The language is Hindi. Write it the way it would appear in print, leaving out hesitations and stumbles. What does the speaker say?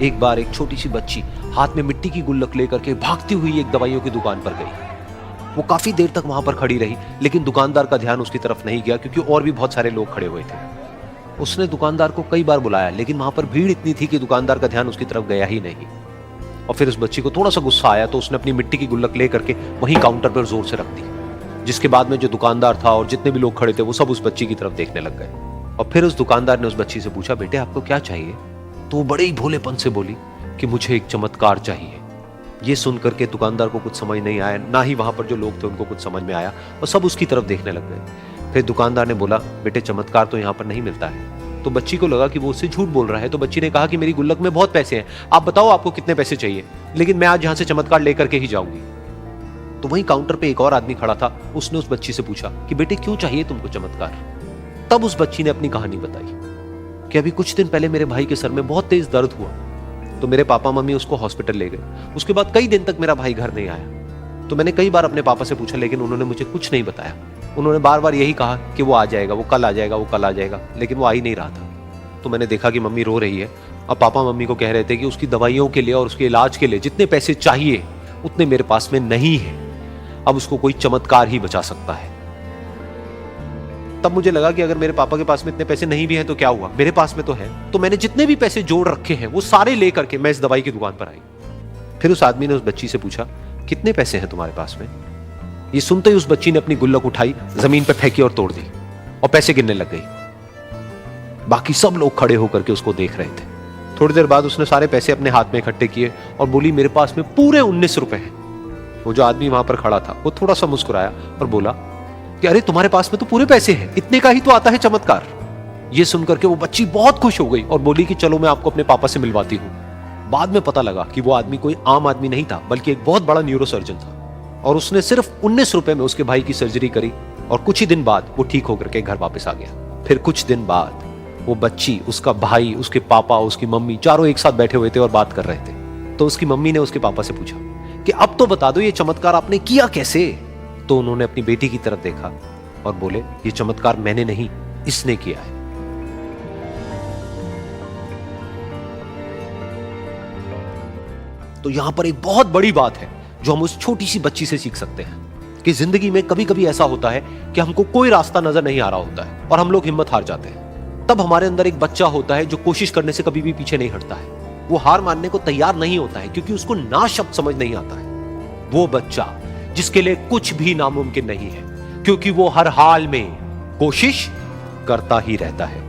एक बार एक छोटी सी बच्ची हाथ में मिट्टी की गुल्लक लेकर के भागती हुई एक दवाइयों की दुकान पर गई। वो काफी देर तक वहां पर खड़ी रही, लेकिन दुकानदार का ध्यान उसकी तरफ नहीं गया क्योंकि और भी बहुत सारे लोग खड़े हुए थे। उसने दुकानदार को कई बार बुलाया, लेकिन वहां पर भीड़ इतनी थी कि दुकानदार का ध्यान उसकी तरफ गया ही नहीं। और फिर उस बच्ची को थोड़ा सा गुस्सा आया तो उसने अपनी मिट्टी की गुल्लक लेकर के वहीं काउंटर पर जोर से रख दी, जिसके बाद में जो दुकानदार था और जितने भी लोग खड़े थे वो सब उस बच्ची की तरफ देखने लग गए। और फिर उस दुकानदार ने उस बच्ची से पूछा, बेटे आपको क्या चाहिए? तो वो बड़े ही भोलेपन से बोली कि मुझे एक चमत्कार चाहिए। ये सुनकर के दुकानदार को कुछ समझ नहीं आया, ना ही वहां पर जो लोग थे उनको कुछ समझ में आया, और सब उसकी तरफ देखने लग गए। फिर दुकानदार ने बोला, बेटे चमत्कार तो यहाँ पर नहीं मिलता है। तो बच्ची को लगा कि वो उससे झूठ बोल रहा है, तो बच्ची ने कहा कि मेरी गुल्लक में बहुत पैसे हैं, आप बताओ आपको कितने पैसे चाहिए, लेकिन मैं आज यहाँ से चमत्कार लेकर के ही जाऊंगी। तो वहीं काउंटर पे एक और आदमी खड़ा था, उसने उस बच्ची से पूछा कि बेटे क्यों चाहिए तुमको चमत्कार? तब उस बच्ची ने अपनी कहानी बताई कि अभी कुछ दिन पहले मेरे भाई के सर में बहुत तेज दर्द हुआ, तो मेरे पापा मम्मी उसको हॉस्पिटल ले गए। उसके बाद कई दिन तक मेरा भाई घर नहीं आया। तो मैंने कई बार अपने पापा से पूछा, लेकिन उन्होंने मुझे कुछ नहीं बताया। उन्होंने बार बार यही कहा कि वो आ जाएगा, वो कल आ जाएगा, वो कल आ जाएगा, लेकिन वो आ ही नहीं रहा था। तो मैंने देखा कि मम्मी रो रही है। अब पापा मम्मी को कह रहे थे कि उसकी दवाइयों के लिए और उसके इलाज के लिए जितने पैसे चाहिए उतने मेरे पास में नहीं है, अब उसको कोई चमत्कार ही बचा सकता है। तब मुझे लगा कि अगर मेरे पापा के पास में इतने पैसे नहीं भी हैं तो क्या हुआ, मेरे पास में तो है। तो मैंने जितने भी पैसे जोड़ रखे हैं वो सारे लेकर के मैं इस दवाई की दुकान पर आई। फिर उस आदमी ने उस बच्ची से पूछा, कितने पैसे हैं तुम्हारे पास में? ये सुनते ही उस बच्ची ने अपनी गुल्लक उठाई, जमीन पर फेंकी और तोड़ दी और पैसे गिनने लग गई। बाकी सब लोग खड़े होकर के उसको देख रहे थे। थोड़ी देर बाद उसने सारे पैसे अपने हाथ में इकट्ठे किए और बोली, मेरे पास में पूरे 19 रुपए हैं। वो जो आदमी वहां पर खड़ा था वो थोड़ा सा मुस्कुराया और बोला कि अरे तुम्हारे पास में तो पूरे पैसे हैं, इतने का ही तो आता है चमत्कार। ये सुनकर के वो बच्ची बहुत खुश हो गई और बोली कि चलो मैं आपको अपने पापा से मिलवाती हूँ। बाद में पता लगा कि वो आदमी कोई आम आदमी नहीं था, बल्कि एक बहुत बड़ा न्यूरोसर्जन था, और उसने सिर्फ 19 रुपए में उसके भाई की सर्जरी करी और कुछ ही दिन बाद वो ठीक होकर के घर वापस आ गया। फिर कुछ दिन बाद वो बच्ची, उसका भाई, उसके पापा, उसकी मम्मी चारों एक साथ बैठे हुए थे और बात कर रहे थे। तो उसकी मम्मी ने उसके पापा से पूछा कि अब तो बता दो ये चमत्कार आपने किया कैसे? तो उन्होंने अपनी बेटी की तरफ देखा और बोले, ये चमत्कार मैंने नहीं, इसने किया है। तो यहां पर एक बहुत बड़ी बात है जो हम उस छोटी सी बच्ची से सीख सकते हैं कि जिंदगी में कभी कभी ऐसा होता है कि हमको कोई रास्ता नजर नहीं आ रहा होता है और हम लोग हिम्मत हार जाते हैं। तब हमारे अंदर एक बच्चा होता है जो कोशिश करने से कभी भी पीछे नहीं हटता है। वो हार मानने को तैयार नहीं होता है क्योंकि उसको ना शब्द समझ नहीं आता है। वो बच्चा जिसके लिए कुछ भी नामुमकिन नहीं है, क्योंकि वो हर हाल में कोशिश करता ही रहता है।